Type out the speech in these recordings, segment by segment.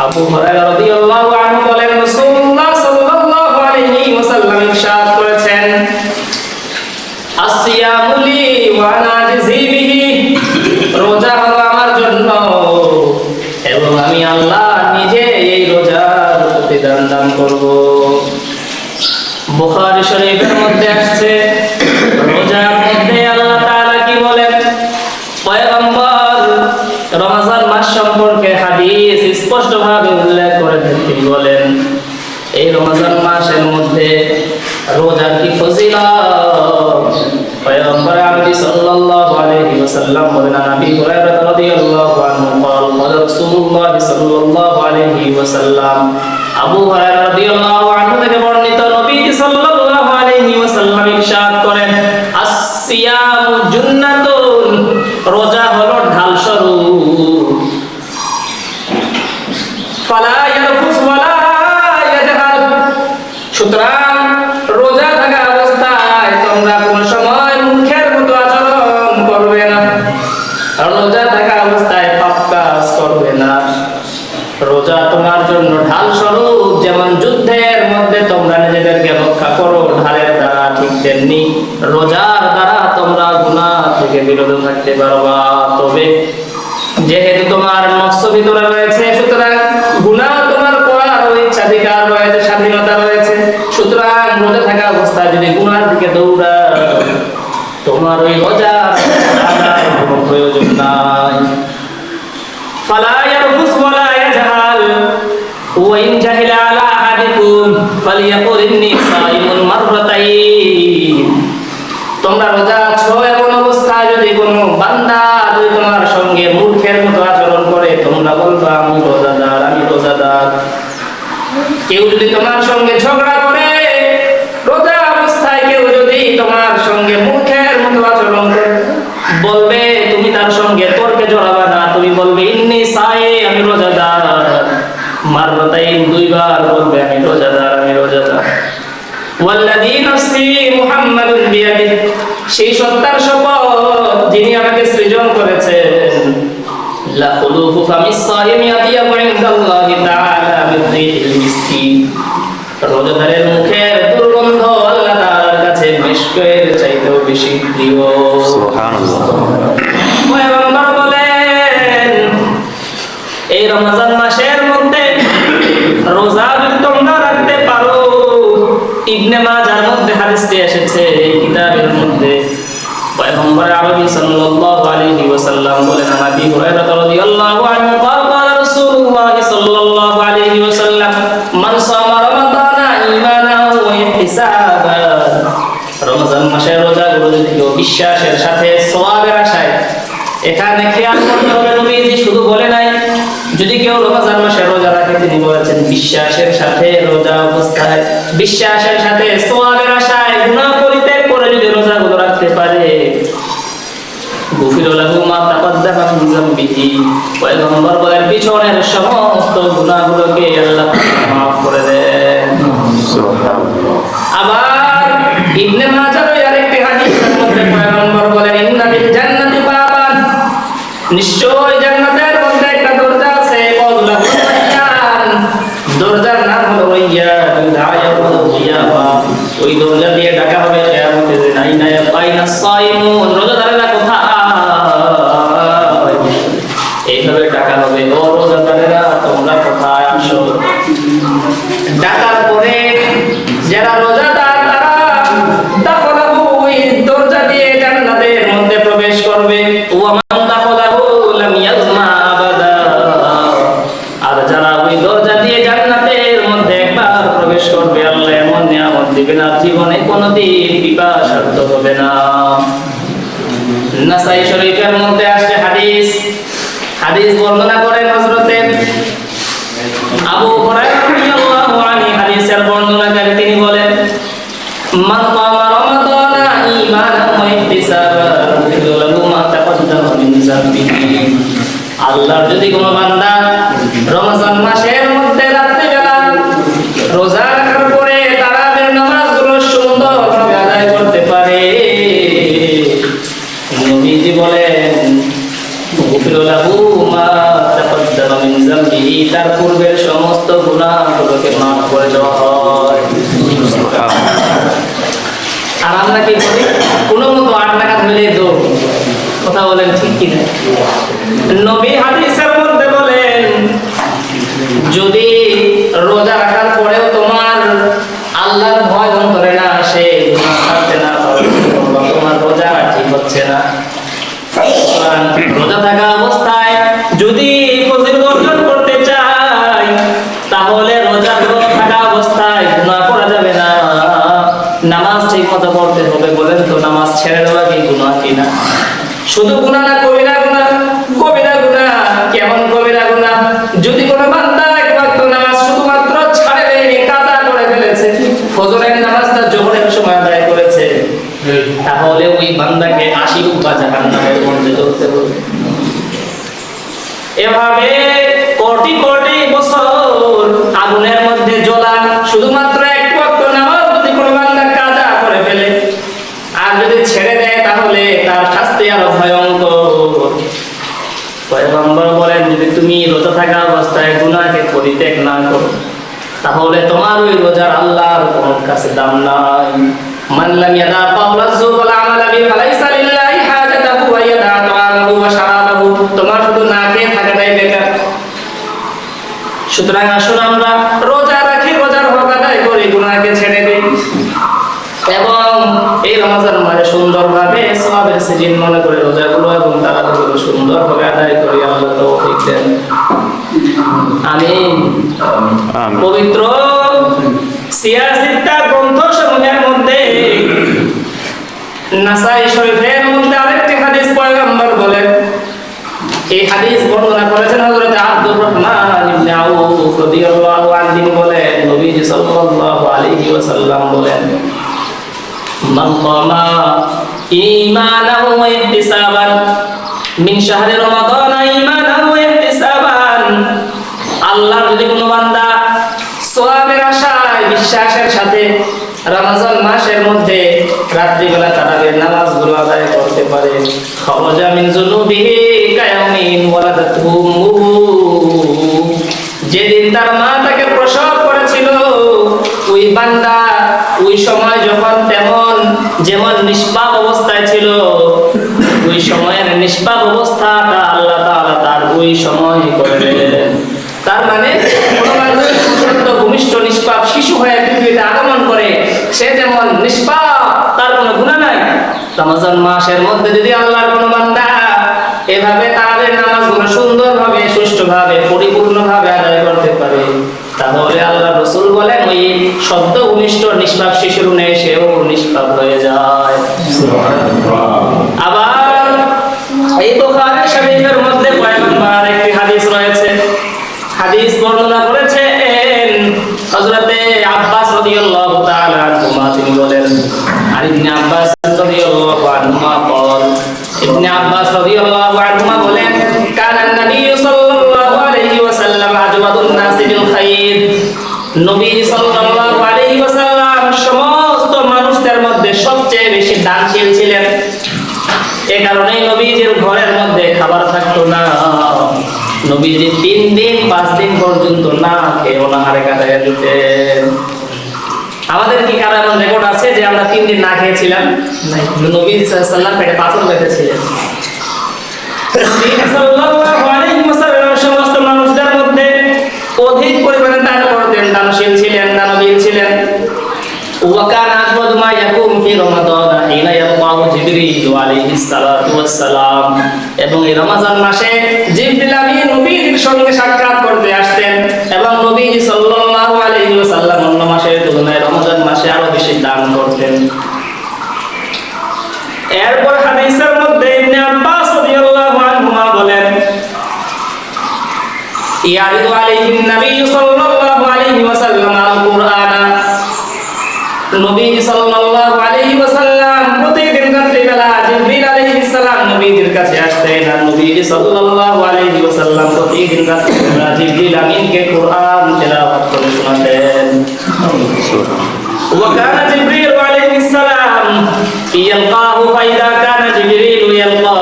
আবু হুরায়রা রাদিয়াল্লাহু আনহু বলেন, রাসূলুল্লাহ সাল্লাল্লাহু আলাইহি ওয়াসাল্লাম ইরশাদ করেছেন, আসিয়ামু লি ওয়া আনা আজজি বিহি, রোজা হলো আমার জন্য এবং আমি আল্লাহ নিজে এই রোজার প্রতিদান দান করব। বুখারী শরীফের মধ্যে আসছে, রোজার মধ্যে আল্লাহ তাআলা কি বলেন, পয়গম্বর রমজান মাস সম্পর্কে হাদিস স্পষ্টভাবে উল্লেখ করেছেন। তিনি বলেন, এই রমজান মাসের মধ্যে রোজার কি ফজিলত। পয়গম্বর আরবি সাল্লাল্লাহু আলাইহি ওয়াসাল্লাম বলেন, নবী হুরায়রা রাদিয়াল্লাহু আনহু قال قال رسول الله صلى الله عليه وسلم, আবু হুরায়রা রাদিয়াল্লাহু আনহু থেকে বর্ণিত, নবী সাল্লাল্লাহু আলাইহি ওয়াসাল্লাম ইরশাদ করেন, আসসিয়ামু জুন্নাতুন, রোজা হলো ঢাল স্বরূপ। ফালা ইয়ারফুস ওয়ালা ইয়াজহাল, সুতরাং রোজা থাকা অবস্থায় তোমরা কোন সময় মুখের মতো আচরণ করবে না, রোজা থাকা অবস্থায় পাপ কাজ করবে না। রোজা তোমার জন্য ঢাল স্বরূপ, যেমন যুদ্ধের মধ্যে তোমরা নিজেদেরকে রক্ষা করো ঢালের দ্বারা, ঠিক তেমনি রোজার দ্বারা তোমরা গুনাহ থেকে বিরত থাকতে পারবা। তবে যেহেতু তোমার নফস ভিতরে রয়েছে, সুতরাং গুনাহ তোমার করার ইচ্ছাধিকার রয়েছে, স্বাধীনতা রয়েছে। সুতরাং রোজা থাকা অবস্থায় যদি গুনার দিকে দৌড়াও, তোমার ওই রোজা কোনো প্রয়োজন নাই। ফালা ইয়ারফুস ওয়ালা ইয়াজহাল ওয়া ইন জাহিলা আলা আহাদিকুম ফালিয়াকুল ইন্নী সাইমুন মাররাতাইন, তোমরা রোজা আছো এমন অবস্থায় যদি কোনো বান্দা যদি তোমার সঙ্গে মূর্খের মতো আচরণ করে, তোমরা বলবা আমি রোজাদার, আমি রোজাদার। কেউ যদি তোমার সঙ্গে ঝগড়া করে, রোজা অবস্থায় কেউ যদি তোমার সঙ্গে মূর্খের মতো আচরণ করে, বলবে তুমি তার সঙ্গে তর্কে জড়াবা না, তুমি বলবে ইন্নী সাই, আমি রোজাদার। মাররাতাইন, দুইবার বলবে আমি রোজাদার, আমি রোজাদার। ওয়াল্লাযী নাফসি মুহাম্মাদুন বিয়াদিহি, সেই সত্তার শপথ যিনি আমাকে সৃজন করেছেন, লা খুলুফু ফামিস সাইমি আতিয়াবু ইনদাল্লাহি তাআলা মিন রিহিল মিসকিন, রোজাদারের মুখের দুর্গন্ধ আল্লাহ তাআলার কাছে মিশকের চাইতেও বেশি প্রিয়। সুবহানাল্লাহ। পয়গম্বর বলেন, এই রমজান মাসের মধ্যে রোজা যদি তোমরা রাখতে পারো, ইবনে মাজার মধ্যে হাদিসটি এসেছে, এই কিতাবের মধ্যে পয়গম্বর আরবি সাল্লাল্লাহু আলাইহি ওয়াসাল্লাম বলেন, নবী হুরায়রা রাদিয়াল্লাহু আনহু قال قال رسول الله صلى الله عليه وسلم من صام رمضان ايمانا واحتسابا, রমজান মাসের রোজাগুলো যদি কেউ বিশ্বাসের সাথে সওয়াবের আশায়, এখানে খেয়াল করতে হবে নবীজি শুধু বলে নাই যদি কেউ রমজান মাসে রোজা রাখে, তিনি বলেছেন বিশ্বাসের সাথে রোজা অবস্থায়, বিশ্বাসের সাথে সওয়াবের আশায় গুনাহ পরিত্যাগ করে যদি রোজাগুলো রাখতে পারে, গুফির লাহু মা তাকদ্দামা মিন যামবিহি, পয়গম্বর বলেন পিছনের সমস্ত গুনাহগুলোকে আল্লাহ মাফ করে দেন। সুবহানাল্লাহ। আবার ইবনে মাজাহ এর আরেকটি হাদিসের মধ্যে পয়গম্বর বলেন, ইন্না ফিল জান্নাতি বাবান, নিশ্চয় জান্নাতের মধ্যে একটা দরজা আছে, দরজার নাম হলো রাইয়ান, ওই দরজা দিয়ে ডাকা হবে কিয়ামতের দিন, আইনা ইয়াকাইনাস সাইমুন, রোজাদাররা কোথায়, এইভাবে ডাকা হবে, ও রোজাদাররা তোমরা কোথায় আসো। ডাকার পরে যারা রোজাদার তারা দাখলাহু, ওই দরজা দিয়ে জান্নাতের মধ্যে প্রবেশ করবে। ওয়া মান দাখলাহু লাম ইয়াজমা আবাদা, আর যারা ওই দরজা দিয়ে জান্নাতের মধ্যে একবার প্রবেশ করবে, আল্লাহ এমন নিয়ামত দিবেন আর জীবনে কোনোদিন পিপাসার্ত হবে না। নাসাই শরীফের মধ্যে আসছে হাদিস বর্ণনা করেন হযরতে আবু হুরায়রা রাদিয়াল্লাহু আনহু, হাদিসের বর্ণনাকারী তিনি বলেন, মান কামা রমাদানা ঈমানান ওয়া ইহতিসাবান লাহু মা তাকদ্দামা মিন যামবিহি, আল্লাহর যদি কোনো বান্দা রমজান মাসের মধ্যে রাত্রিবেলা রোজা রাখার পরে তারাবির নামাজগুলো সুন্দরভাবে আদায় করতে পারে, নবীজি বলেন গুফির লাহু মা তাকদ্দামা মিন যামবিহি, তার পূর্বের সমস্ত গুনাহগুলোকে মাফ করে দেওয়া হয়। আর আমরা কি করি? কোনো মতো 8 নাগাদ হলে দৌড়। কথা বলেন ঠিক কি না? নবী হাদিসের মধ্যে বলেন, যদি রোজা রাখার পরেও তোমার আল্লাহর ভয় অন্তরে না আসে, গুনাহ ছাড়তে না পারো, তোমার রোজা ঠিক হচ্ছে না। রোজা থাকা অবস্থায় যদি ফজিলত অর্জন করতে চাই, তাহলে রোজা থাকা অবস্থায় গুনাহ করা যাবে না। নামাজ ঠিক মতো পড়তে হবে। বলেন তো, নামাজ ছেড়ে দেওয়া কি গুনাহ কিনা? শুধু গুনাহ না, কবিরা গুনাহ। কবিরা গুনাহ কেমন কবিরা গুনাহ? যদি কোনো বান্দা এক ওয়াক্ত নামাজ শুধুমাত্র ছাড়ে দেয়নি, কাজা করে ফেলেছে, ফজরের নামাজটা জোহরের সময় আদায় করেছে, তাহলে ওই বান্দাকে 80 উপ্পা জাহান্নামের মধ্যে জ্বলতে হবে। এভাবে কোটি কোটি বছর আগুনের মধ্যে জ্বলা শুধুমাত্র এক ওয়াক্ত নামাজ যদি কোনো বান্দা কাজা করে ফেলে আর যদি ছেড়ে দেয়, তাহলে তার শাস্তি আরো ভয়ঙ্কর। পয়গম্বর বলেন, যদি তুমি রোজা থাকা অবস্থায় গুনাহকে পরিত্যাগ না করো, তাহলে তোমার ওই রোজার আল্লাহর কোনো কাছে দাম নাই। মান লাম ইয়াদা কাওলা যুর ওয়াল আমালা বি ফালাইসা লিল্লাহি হাজাতাহু ওয়া ইয়াদা তাআমাহু ওয়া শারাবাহু। তোমার শুধু না খেয়ে থাকাটাই বেকার। সুতরাং আসুন আমরা রোজা রাখি, রোজার হক আদায় করি, গুনাহকে ছেড়ে দেই এবং এই রমজান মাসে সুন্দরভাবে সওয়াবের সিজন মনে করে রোজাগুলো এবং তারাবিগুলো সুন্দরভাবে আদায় করি। আল্লাহ তৌফিক দেন। আমিন। পবিত্র সিয়াসিত্তা গ্রন্থসমূহের মধ্যে নাসাই শরীফের মধ্যে আরেকটি হাদিস পয়গম্বর বলেন, এই হাদিস বর্ণনা করেছেন হযরত আব্দুর রহমান ইবনে আউফ রাদিয়াল্লাহু আনহু বলেন, নবীজি সাল্লাল্লাহু আলাইহি ওয়াসাল্লাম বলেন, মান কামা ঈমানাহু ওয়া ইহতিসাবান মিন শাহরি রমাদান ঈমানাহু ওয়া ইহতিসাবান। আল্লাহ যদি কোনো বান্দা সওয়াবের আশায় বিশ্বাসের সাথে রমজান মাসের মধ্যে রাত্রিবেলা তারাবির নামাজগুলো আদায় করতে পারে, খারাজা মিন যুনুবিহি কায়াউমিন ওয়ালাদাতহু উম্মুহু। যেদিন তার মা তাকে প্রসব করেছিল, ওই বান্দা ওই সময় যখন যেমন নিষ্পাপ অবস্থায় ছিল, ওই সময়ের নিষ্পাপ অবস্থাটা আল্লাহ তাআলা তার ওই সময় করে দিলেন। তার মানে কোনো মানুষ ভূমিষ্ঠ নিষ্পাপ শিশু হয়ে পৃথিবীতে আগমন করে, সে যেমন নিষ্পাপ, তার কোনো গুনাহ নাই। রমজান মাসের মধ্যে যদি আল্লাহর কোনো বান্দা এভাবে তাদের নামাজগুলো সুন্দরভাবে, সুষ্ঠুভাবে, পরিপূর্ণভাবে আদায় করতে পারে, তাহলে আল্লাহ রাসূল বলেন, ওই সদ্য ভূমিষ্ঠ নিষ্পাপ শিশুর ন্যায় সেও নিষ্পাপ হয়ে যায়। আবার এই বুখারী শরীফের মধ্যে পয়গম্বর একটি হাদিস রয়েছে। হাদিস বর্ণনা করেছেন হযরত আব্বাস রাদিয়াল্লাহু তাআলা আনহুমা। তিনি বলেন, আর ইবনে আব্বাস রাদিয়াল্লাহু আনহুমা বলেন, ইবনে আব্বাস রাদিয়াল্লাহু আনহুমা বলেন, কানা নবী সাল্লাল্লাহু আলাইহি ওয়াসাল্লাম আজওয়াদুন নাসি বিল খাইর। নবী সাল্লাল্লাহু আলাইহি ওয়াসাল্লাম সমস্ত মানুষদের মধ্যে সবচেয়ে বেশি দানশীল ছিলেন। এই কারণেই নবীজির ঘরের মধ্যে খাবার থাকতো না। নবীজি 3 দিন 5 দিন পর্যন্ত না খেয়ে অনাহারে কাটাইয়া দিতেন। আমাদের কি কারো এমন রেকর্ড আছে যে আমরা 3 দিন না খেয়েছিলাম? নাই। নবী সাল্লাল্লাহু আলাইহি ওয়াসাল্লাম পেটে পাথর বেঁধেছিলেন। নবী সাল্লাল্লাহু আলাইহি ওয়াসাল্লাম সমস্ত মানুষদের মধ্যে অধিক পরিমাণে দান করতেন, দানশীল ছিলেন, দানবীর ছিলেন। ওয়া কানা আজওয়াদু মা ইয়াকুম ফি রমাদান হিনা ইয়ালকাহু জিবরিল আলাইহিস সালাতু ওয়াস সালাম। এবং এই রমজান মাসে জিবরিল আমিন নবীর সঙ্গে সাক্ষাৎ করতে আসতেন এবং নবীজি সাল্লাল্লাহু আলাইহি ওয়াসাল্লাম অন্য মাসের তুলনায় রমজান মাসে আরো বেশি দান করতেন। এরপর হাদিসের মধ্যে ইবনে আব্বাস রাদিয়াল্লাহু আনহুমা বলেন, ইয়ারিদু আলাইহিন নবী সাল্লাল্লাহু আলাইহি ওয়াসাল্লাম আল কুরআনা। নবী সাল্লাল্লাহু আলাইহি ওয়াসাল্লাম প্রতিদিন রাত্রিবেলা জিবরিল আলাইহিস সালাম নবীর কাছে আসতেন আর নবী সাল্লাল্লাহু আলাইহি ওয়াসাল্লাম প্রতিদিন রাত্রিবেলা জিবরিল আমিনকে কুরআন তেলাওয়াত করে শোনাতেন। ওয়া কানা জিবরিল আলাইহিস সালাম ইয়ালকাহু ফাইদা কানা জিবরিল ইয়ালকা।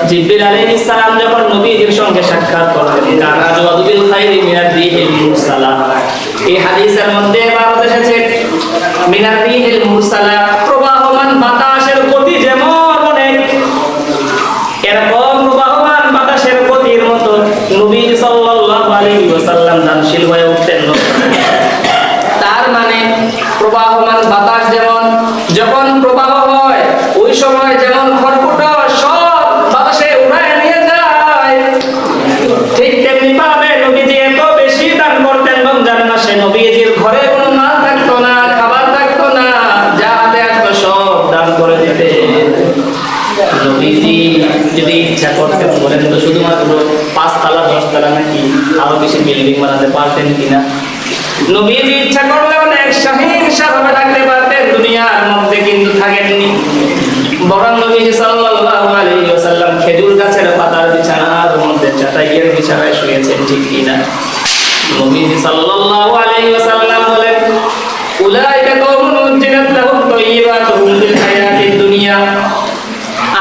জিবরিল আলাইহিস সালাম যখন নবীর সঙ্গে সাক্ষাৎ করবেন। কানা জওয়াদুল খাইরি মিনার রিহিল মুরসালা, এই হাদিসের মধ্যে বারত এসেছে মিনার রিহিল মুরসালা, প্রবাহমান বাতাসের গতি যেমন অনেক, এরকম প্রবাহমান বাতাসের গতির মতো নবী সাল্লাল্লাহু আলাইহি ওয়াসাল্লাম দানশীল হয়ে উঠতেন। তার মানে প্রবাহমান বাতাস যেমন যখন প্রবাহ হয় ওই সময় যেমন খড়কুটো সব বাতাসে উড়ায় নিয়ে যায়, ঠিক তেমনি ভাবে নবীজি এত বেশি দান করতেন রমজান মাসে। নবীজির ঘরে কোনো মাল থাকতো না, খাবার থাকতো না, যা হাতে আসতো সব দান করে দিতেন। নবীজি যদি ইচ্ছা করতেন বলেন তো শুধুমাত্র 5 তলা 10 তলা নাকি আরো বেশি বিল্ডিং বানাতে পারতেন কিনা? নবীজি ইচ্ছা করলে অনেক সহিংসভাবে থাকতে পারতেন দুনিয়ার মধ্যে, কিন্তু থাকেননি। বরং নবীজি সাল্লাল্লাহু আলাইহি ওয়াসাল্লাম খেজুর গাছের পাতার বিছানার মধ্যে চাটাইয়ের বিছানায় শুয়েছেন, ঠিক কিনা? নবীজি সাল্লাল্লাহু আলাইহি ওয়াসাল্লাম বলেন, উলাইকা কওমুন উজ্জিলাত লাহুম তাইয়্যিবাতুহুম ফিল হায়াতিদ দুনিয়া,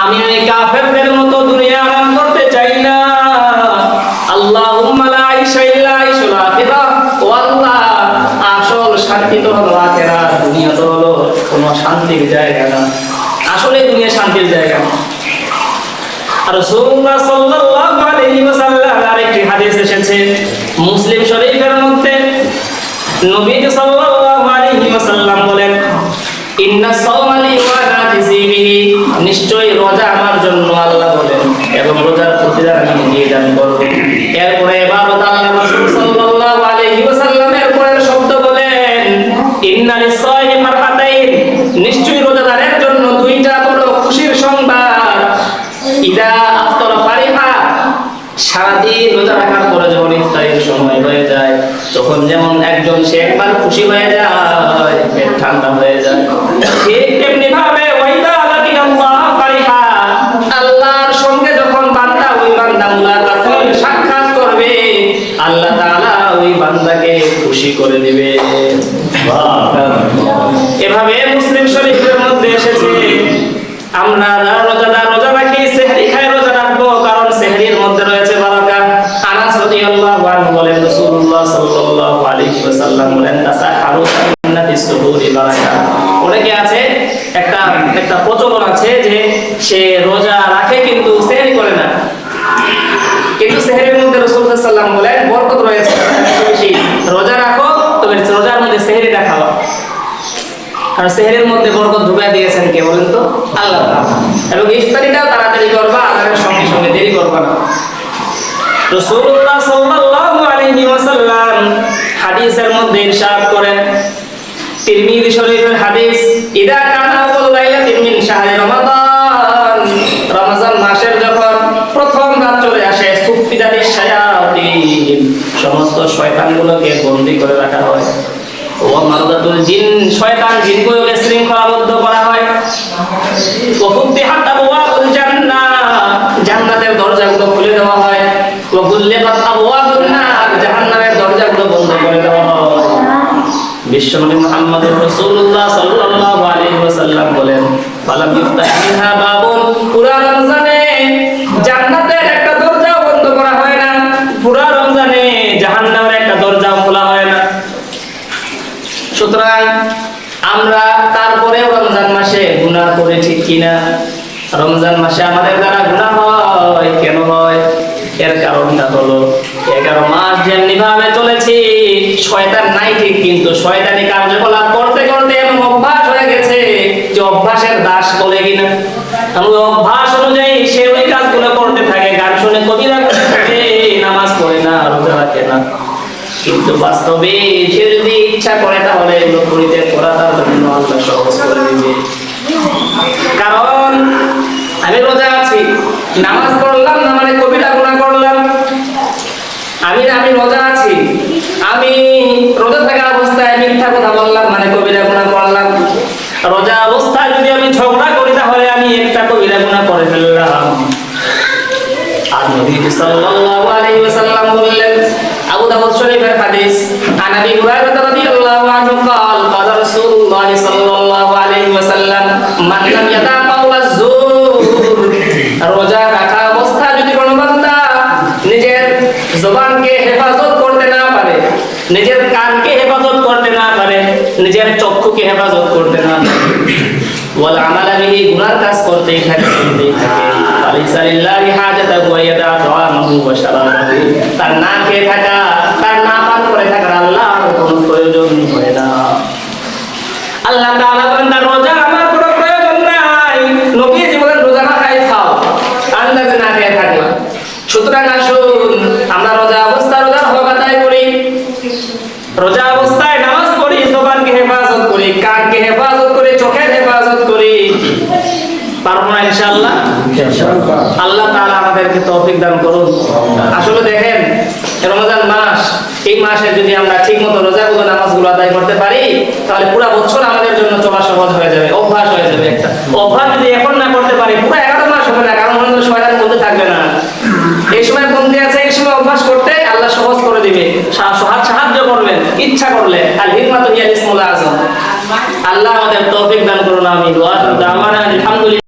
আমি ওই কাফেরদের মতো দুনিয়া আরাম করতে চাই না। আল্লাহুম্মা লা আইশা ইল্লা আইশুল আখিরাহ, ও আল্লাহ আসল শান্তি তো হলো আখিরাত, দুনিয়া তো হলো কোনো শান্তির জায়গা না, আসলে দুনিয়া শান্তির জায়গা না। আর রাসূলুল্লাহ সাল্লাল্লাহু আলাইহি ওয়াসাল্লাম আরেকটি হাদিস এসেছে মুসলিম শরীফের মধ্যে, নবী সাল্লাল্লাহু আলাইহি ওয়াসাল্লাম বলেন, ইন্না সাওমা লি ওয়া নাজিজি বিহি, নিশ্চয়ই রোজা আমার জন্য আল্লাহ বলেন এবং রোজার প্রতিদান আমি দিয়ে দান করব। এরপরে ইবাদত আল্লাহ রাসূল সাল্লাল্লাহু আলাইহি ওয়াসাল্লামের পরের শব্দ বলেন, ইন্না লিস-সাইমি ফারহাতাইন, নিশ্চয়ই রোজাদারের জন্য দুইটা বড় খুশির সংবাদ। ইদা আফতারা ফারিহা, সারাদিন রোজা রাখার পরে যখন ইফতারের সময় হয়ে যায় তখন যেমন একজন সে একবার খুশি হয়ে যায়, পেট ঠান্ডা হয়ে যায়, ঠিক তেমনি ভাবে ওয়াইদা লাকিনাল্লাহ ফারিহা, আল্লাহর সঙ্গে যখন বান্দা ওই বান্দা মুলাকাত করবে, সাক্ষাৎ করবে, আল্লাহ তাআলা ওই বান্দাকে খুশি করে দিবে। এভাবে মুসলিম শরীফের মধ্যে এসেছে আমরা রোজাদার রোজা রাখি, সেহরি খাই রোজা রাখবো, কারণ সেহরির মধ্যে রয়েছে বারাকা। আনাস রাদিয়াল্লাহু আনহু বলেন, রাসূলুল্লাহ সাল্লাল্লাহু আলাইহি ওয়াসাল্লাম বলেন, তাসাহারু ইন্না ফিস সুহুরি বারাকা। অনেকে আছে একটা প্রচলন আছে যে সে রোজা রাখে কিন্তু সেহরি করে না, কিন্তু সেহরির মধ্যে রাসূলুল্লাহ সাল্লাল্লাহু আলাইহি ওয়াসাল্লাম বলেন বরকত রয়েছে, বেশি রোজা রাখো তবে রোজার মধ্যে সেহরিটা খাও, কারণ সেহরির মধ্যে বরকত ঢুকাই দিয়েছেন কে বলেন তো? আল্লাহ তাআলা। এবং ইফতারিটাও তাড়াতাড়ি করবা, আজানের সঙ্গে সঙ্গে দেরি করবা না। রাসূলুল্লাহ সাল্লাল্লাহু আলাইহি ওয়াসাল্লাম হাদিসের মধ্যে ইরশাদ করেন, তিরমিজি শরীফের হাদিস, ইদা কানা আউয়াল লাইলাতিন মিন শাহরি রমাদান, রমজান মাসের যখন প্রথম রাত চলে আসে, সুফিদাতিশ শায়াতিন, সমস্ত শয়তানগুলোকে বন্দী করে রাখা হয়, ওয়া মারদাতুল জিন, শয়তান জিনগুলোকে শৃঙ্খলাবদ্ধ করা হয়, ওয়া ফুতিহাত আবওয়াবুল জান্নাহ, জান্নাতের দরজাগুলো খুলে দেওয়া হয়, ওয়া গুল্লিকাত আবওয়াবুন নার, জাহান্নামের দরজাগুলো বন্ধ করে দেওয়া হয়। বিশ্বনবী মুহাম্মদুর রাসূলুল্লাহ সাল্লাল্লাহু আলাইহি ওয়াসাল্লাম বলেন, ফালাম ইফতাহিহা বাবুন, পুরা রমজানে জান্নাতের একটা দরজাও বন্ধ করা হয় না, পুরা রমজানে জাহান্নামের একটা দরজাও খোলা হয় না। সুতরাং আমরা তারপরেও রমজান মাসে গুনাহ করি, ঠিক কিনা? রমজান মাসে আমাদের দ্বারা গুনাহ হয়, কেন হয়? এর কারণটা হলো 11 মাস যেমনি ভাবে চলেছি, শয়তান নাই ঠিক, কিন্তু শয়তানি কার্যকলাপ করতে করতে এমন অভ্যাস হয়ে গেছে যে অভ্যাসের দাস বলে কিনা, আমরা অভ্যাস অনুযায়ী সে ওই কাজগুলো করতে থাকে, গান শুনে কবিরা করতে থাকে, নামাজ পড়ে না, রোজা রাখে না, কিন্তু বাস্তবে সে যদি ইচ্ছা করে তাহলে এগুলো পরিত্যাগ করা তার জন্য আল্লাহ সহজ করে দিবে। কারণ আমি রোজা আছি, নামাজ পড়লাম না মানে কবিরা গুনাহ করলাম, আমি রোজা আছি, আমি রোজা থাকা অবস্থায় মিথ্যা কথা বললাম মানে কবিরা গুনাহ করলাম, রোজা অবস্থায় যদি আমি ঝগড়া করি তাহলে আমি একটা কবিরা গুনাহ করে ফেললাম। আর নবী সাল্লাল্লাহু আলাইহি ওয়াসাল্লাম বললেন, আবু দাউদ শরীফের হাদিস, আন আবি হুরায়রা রাদিয়াল্লাহু আনহু قال قال رسول الله সাল্লাল্লাহু আলাইহি ওয়াসাল্লাম, মান লাম ইয়াদা কাওলাজ যুর, রোজা রাখা অবস্থায় যদি কোনো বান্দা নিজের নিজের কানকে হেফাজত করতে না পারে, নিজের চক্ষুকে হেফাজত করতে না পারে, ওয়াল আমালা বিহি, গুনার কাজ করতেই থাকে। ফালাইসা লিল্লাহি হাজাতাহু ওয়া ইয়াদা তাআমাহু ওয়া শারাবাহু, তার না খেয়ে থাকা, তার না পান করে থাকার আল্লাহর কোনো প্রয়োজন হয় না। আল্লাহ তাআলা বলেন তার রোজা আমার কোনো প্রয়োজন নাই। নবীজি বলেন রোজা না খাই খাও, আন্দাজে না খেয়ে থাকলাম। সুতরাং আসুন আমরা রোজা অবস্থায় রোজার হক আদায় করি, রোজা অবস্থায় নামাজ পড়ি, জবানকে হেফাজত করি, কানকে হেফাজত করি, চোখের হেফাজত করি। পারবো না ইনশাআল্লাহ? আল্লাহ তাআলা আমাদেরকে তৌফিক দান করুন। আসলে দেখেন রমজান মাস, এই মাসে যদি আমরা ঠিকমতো রোজাগুলো নামাজগুলো আদায় করতে পারি, তাহলে পুরো বছর আমাদের জন্য চলা সহজ হয়ে যাবে, অভ্যাস হয়ে যাবে। একটা অভ্যাস যদি এখন না করতে পারি, পুরো 11 মাস হবে না, কারণ আমাদের শয়তান বলতে থাকবে না। এই সময় বন্ধে আছে, এই সময় অভ্যাস করতে আল্লাহ সহজ করে দিবে, সাহায্য করবেন ইচ্ছা করলে। আল হিকমাতু হিয়াল ইসমুল আযম। আল্লাহ আমাদের তৌফিক দান করুন। আমিন। ওয়া আখিরু দাওয়ানা আলহামদুলিল্লাহ।